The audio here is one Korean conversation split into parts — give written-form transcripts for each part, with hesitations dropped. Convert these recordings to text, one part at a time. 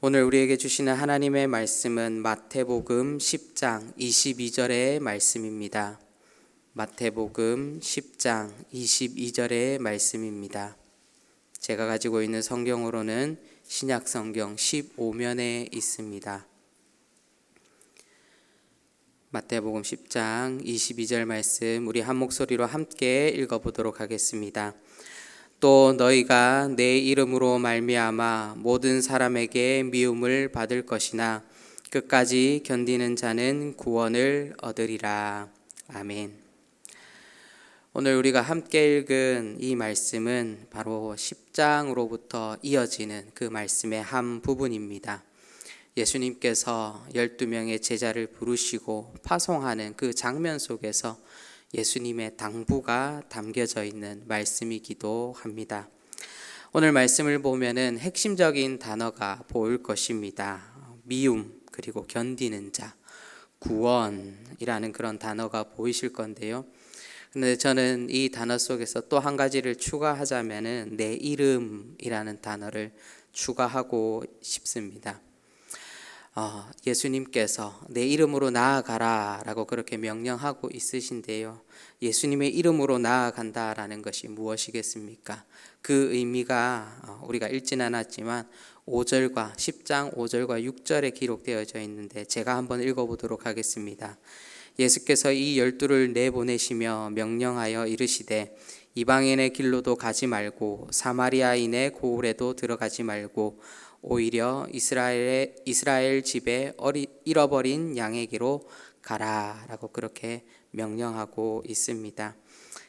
오늘 우리에게 주시는 하나님의 말씀은 마태복음 10장 22절의 말씀입니다. 마태복음 10장 22절의 말씀입니다. 제가 가지고 있는 성경으로는 신약성경 15면에 있습니다. 마태복음 10장 22절 말씀 우리 한 목소리로 함께 읽어보도록 하겠습니다. 또 너희가 내 이름으로 말미암아 모든 사람에게 미움을 받을 것이나 끝까지 견디는 자는 구원을 얻으리라. 아멘. 오늘 우리가 함께 읽은 이 말씀은 바로 10장으로부터 이어지는 그 말씀의 한 부분입니다. 예수님께서 12명의 제자를 부르시고 파송하는 그 장면 속에서 예수님의 당부가 담겨져 있는 말씀이기도 합니다. 오늘 말씀을 보면은 핵심적인 단어가 보일 것입니다. 미움, 그리고 견디는 자, 구원이라는 그런 단어가 보이실 건데요. 근데 저는 이 단어 속에서 또 한 가지를 추가하자면은 내 이름이라는 단어를 추가하고 싶습니다. 예수님께서 내 이름으로 나아가라 라고 그렇게 명령하고 있으신데요. 예수님의 이름으로 나아간다라는 것이 무엇이겠습니까? 그 의미가 우리가 읽진 않았지만 5절과 10장 5절과 6절에 기록되어져 있는데 제가 한번 읽어보도록 하겠습니다. 예수께서 이 12를 내보내시며 명령하여 이르시되 이방인의 길로도 가지 말고 사마리아인의 고을에도 들어가지 말고 오히려 이스라엘 집에 잃어버린 양에게로 가라라고 그렇게 명령하고 있습니다.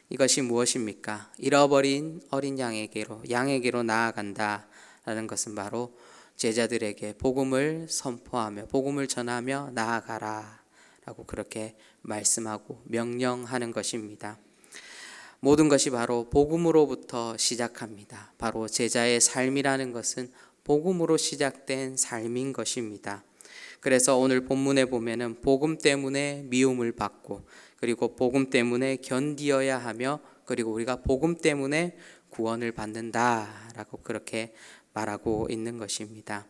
이것이 무엇입니까? 잃어버린 어린 양에게로 나아간다라는 것은 바로 제자들에게 복음을 선포하며 복음을 전하며 나아가라라고 그렇게 말씀하고 명령하는 것입니다. 모든 것이 바로 복음으로부터 시작합니다. 바로 제자의 삶이라는 것은 복음으로 시작된 삶인 것입니다. 그래서 오늘 본문에 보면은 복음 때문에 미움을 받고 그리고 복음 때문에 견디어야 하며 그리고 우리가 복음 때문에 구원을 받는다라고 그렇게 말하고 있는 것입니다.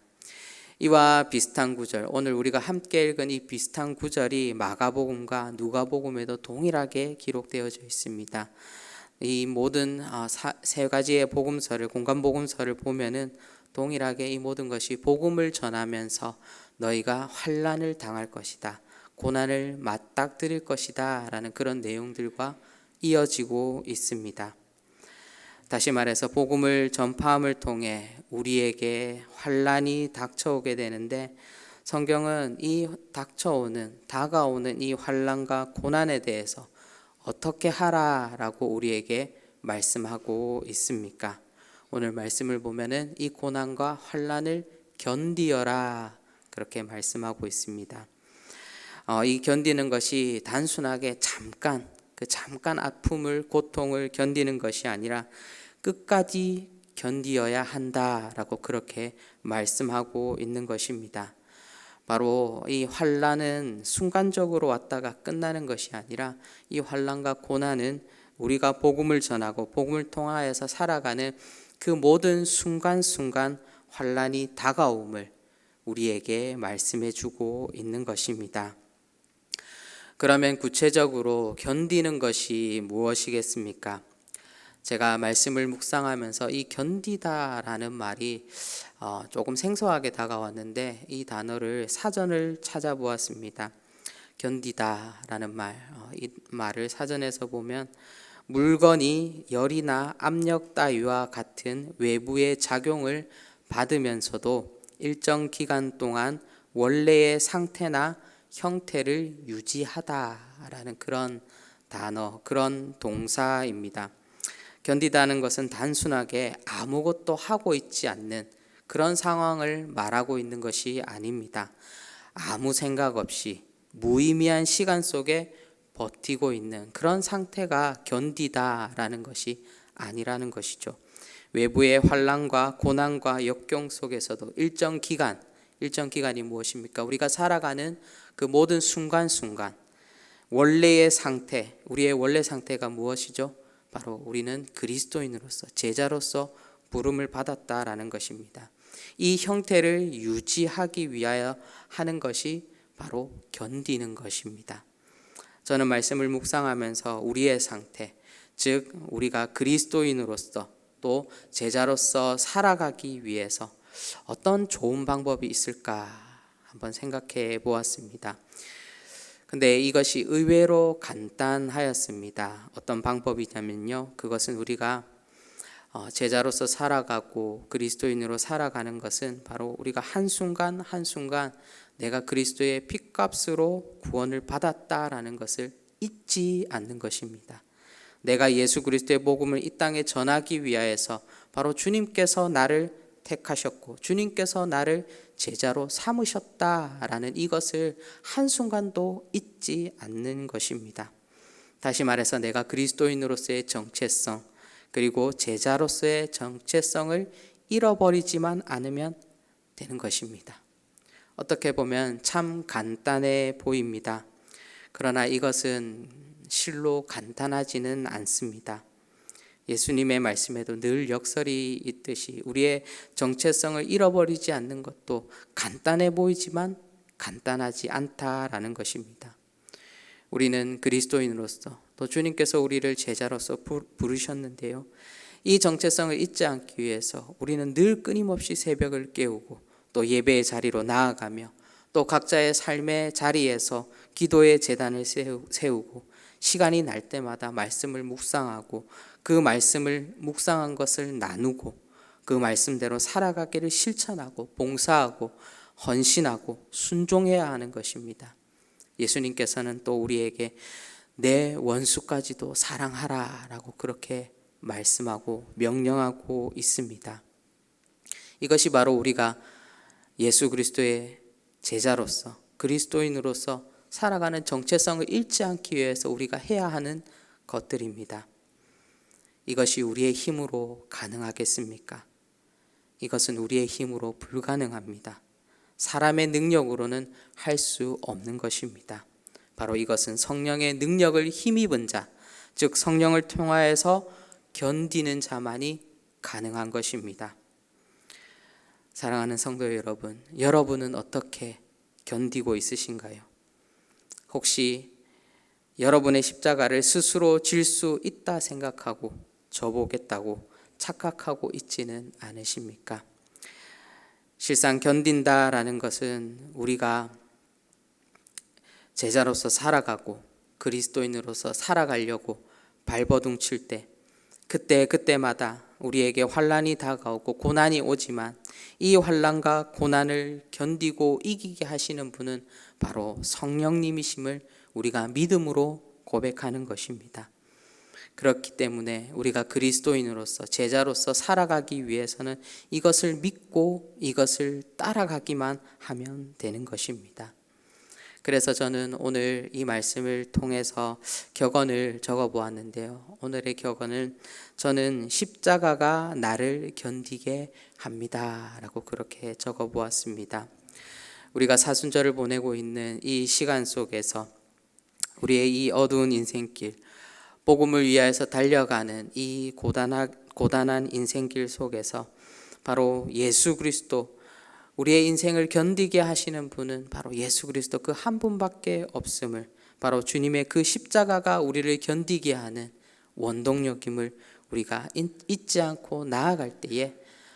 이와 비슷한 구절, 오늘 우리가 함께 읽은 이 비슷한 구절이 마가복음과 누가복음에도 동일하게 기록되어져 있습니다. 이 모든 세 가지의 복음서를 공간복음서를 보면은 동일하게 이 모든 것이 복음을 전하면서 너희가 환난을 당할 것이다, 고난을 맞닥뜨릴 것이다 라는 그런 내용들과 이어지고 있습니다. 다시 말해서 복음을 전파함을 통해 우리에게 환난이 닥쳐오게 되는데 성경은 이 다가오는 이 환난과 고난에 대해서 어떻게 하라라고 우리에게 말씀하고 있습니까? 오늘 말씀을 보면은 이 고난과 환난을 견디어라 그렇게 말씀하고 있습니다. 이 견디는 것이 단순하게 잠깐 아픔을 고통을 견디는 것이 아니라 끝까지 견디어야 한다라고 그렇게 말씀하고 있는 것입니다. 바로 이 환난은 순간적으로 왔다가 끝나는 것이 아니라 이 환난과 고난은 우리가 복음을 전하고 복음을 통하여서 살아가는 그 모든 순간순간 환난이 다가옴을 우리에게 말씀해 주고 있는 것입니다. 그러면 구체적으로 견디는 것이 무엇이겠습니까? 제가 말씀을 묵상하면서 이 견디다라는 말이 조금 생소하게 다가왔는데 이 단어를 사전을 찾아보았습니다. 견디다라는 이 말을 사전에서 보면 물건이 열이나 압력 따위와 같은 외부의 작용을 받으면서도 일정 기간 동안 원래의 상태나 형태를 유지하다라는 그런 단어, 그런 동사입니다. 견디다는 것은 단순하게 아무것도 하고 있지 않는 그런 상황을 말하고 있는 것이 아닙니다. 아무 생각 없이 무의미한 시간 속에 버티고 있는 그런 상태가 견디다라는 것이 아니라는 것이죠. 외부의 환난과 고난과 역경 속에서도 일정 기간이 무엇입니까? 우리가 살아가는 그 모든 순간순간 원래의 상태, 우리의 원래 상태가 무엇이죠? 바로 우리는 그리스도인으로서 제자로서 부름을 받았다라는 것입니다. 이 형태를 유지하기 위하여 하는 것이 바로 견디는 것입니다. 저는 말씀을 묵상하면서 우리의 상태, 즉 우리가 그리스도인으로서 또 제자로서 살아가기 위해서 어떤 좋은 방법이 있을까 한번 생각해 보았습니다. 근데 이것이 의외로 간단하였습니다. 어떤 방법이냐면요, 그것은 우리가 제자로서 살아가고 그리스도인으로 살아가는 것은 바로 우리가 한순간 한순간 내가 그리스도의 핏값으로 구원을 받았다라는 것을 잊지 않는 것입니다. 내가 예수 그리스도의 복음을 이 땅에 전하기 위하여서 바로 주님께서 나를 택하셨고 주님께서 나를 제자로 삼으셨다라는 이것을 한순간도 잊지 않는 것입니다. 다시 말해서 내가 그리스도인으로서의 정체성 그리고 제자로서의 정체성을 잃어버리지만 않으면 되는 것입니다. 어떻게 보면 참 간단해 보입니다. 그러나 이것은 실로 간단하지는 않습니다. 예수님의 말씀에도 늘 역설이 있듯이 우리의 정체성을 잃어버리지 않는 것도 간단해 보이지만 간단하지 않다라는 것입니다. 우리는 그리스도인으로서 또 주님께서 우리를 제자로서 부르셨는데요, 이 정체성을 잊지 않기 위해서 우리는 늘 끊임없이 새벽을 깨우고 또 예배의 자리로 나아가며 또 각자의 삶의 자리에서 기도의 제단을 세우고 시간이 날 때마다 말씀을 묵상하고 그 말씀을 묵상한 것을 나누고 그 말씀대로 살아가기를 실천하고 봉사하고 헌신하고 순종해야 하는 것입니다. 예수님께서는 또 우리에게 내 원수까지도 사랑하라 라고 그렇게 말씀하고 명령하고 있습니다. 이것이 바로 우리가 예수 그리스도의 제자로서 그리스도인으로서 살아가는 정체성을 잃지 않기 위해서 우리가 해야 하는 것들입니다. 이것이 우리의 힘으로 가능하겠습니까? 이것은 우리의 힘으로 불가능합니다. 사람의 능력으로는 할 수 없는 것입니다. 바로 이것은 성령의 능력을 힘입은 자, 즉 성령을 통하여서 견디는 자만이 가능한 것입니다. 사랑하는 성도 여러분, 여러분은 어떻게 견디고 있으신가요? 혹시 여러분의 십자가를 스스로 질 수 있다 생각하고 져보겠다고 착각하고 있지는 않으십니까? 실상 견딘다라는 것은 우리가 제자로서 살아가고 그리스도인으로서 살아가려고 발버둥 칠 때 그때마다 우리에게 환난이 다가오고 고난이 오지만 이 환난과 고난을 견디고 이기게 하시는 분은 바로 성령님이심을 우리가 믿음으로 고백하는 것입니다. 그렇기 때문에 우리가 그리스도인으로서 제자로서 살아가기 위해서는 이것을 믿고 이것을 따라가기만 하면 되는 것입니다. 그래서 저는 오늘 이 말씀을 통해서 격언을 적어보았는데요. 오늘의 격언은 저는 십자가가 나를 견디게 합니다 라고 그렇게 적어보았습니다. 우리가 사순절을 보내고 있는 이 시간 속에서 우리의 이 어두운 인생길, 복음을 위하여서 달려가는 이 고단한 인생길 속에서 바로 예수 그리스도, 우리의 인생을 견디게 하시는 분은 바로 예수 그리스도 그 한 분밖에 없음을, 바로 주님의 그 십자가가 우리를 견디게 하는 원동력임을 우리가 잊지 않고 나아갈 때에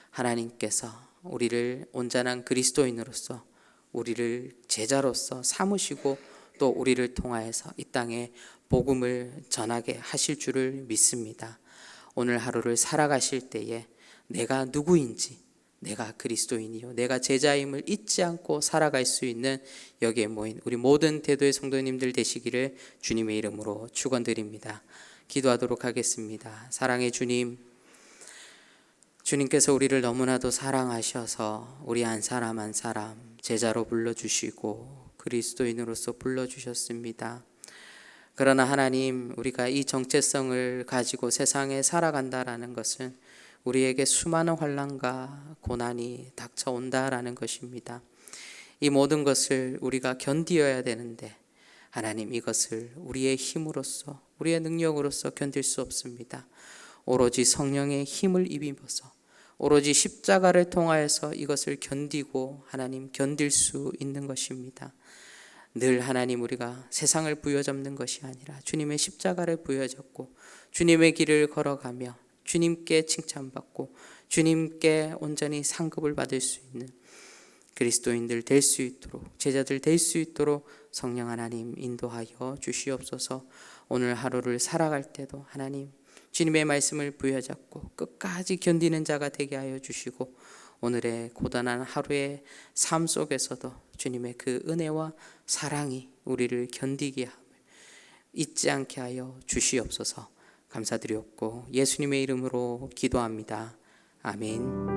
하나님께서 우리를 온전한 그리스도인으로서 우리를 제자로서 삼으시고 또 우리를 통하여서 이 땅에 복음을 전하게 하실 줄을 믿습니다. 오늘 하루를 살아가실 때에 내가 누구인지, 내가 그리스도인이요 내가 제자임을 잊지 않고 살아갈 수 있는 여기에 모인 우리 모든 대도의 성도님들 되시기를 주님의 이름으로 축원드립니다. 기도하도록 하겠습니다. 사랑의 주님, 주님께서 우리를 너무나도 사랑하셔서 우리 한 사람 한 사람 제자로 불러주시고 그리스도인으로서 불러주셨습니다. 그러나 하나님, 우리가 이 정체성을 가지고 세상에 살아간다라는 것은 우리에게 수많은 환난과 고난이 닥쳐온다라는 것입니다. 이 모든 것을 우리가 견디어야 되는데 하나님, 이것을 우리의 힘으로써 우리의 능력으로서 견딜 수 없습니다. 오로지 성령의 힘을 입어서 오로지 십자가를 통하여서 이것을 견디고 하나님 견딜 수 있는 것입니다. 늘 하나님 우리가 세상을 부여잡는 것이 아니라 주님의 십자가를 부여잡고 주님의 길을 걸어가며 주님께 칭찬받고 주님께 온전히 상급을 받을 수 있는 그리스도인들 될 수 있도록, 제자들 될 수 있도록 성령 하나님 인도하여 주시옵소서. 오늘 하루를 살아갈 때도 하나님 주님의 말씀을 부여잡고 끝까지 견디는 자가 되게 하여 주시고, 오늘의 고단한 하루의 삶 속에서도 주님의 그 은혜와 사랑이 우리를 견디게 함을 잊지 않게 하여 주시옵소서. 감사드렸고 예수님의 이름으로 기도합니다. 아멘.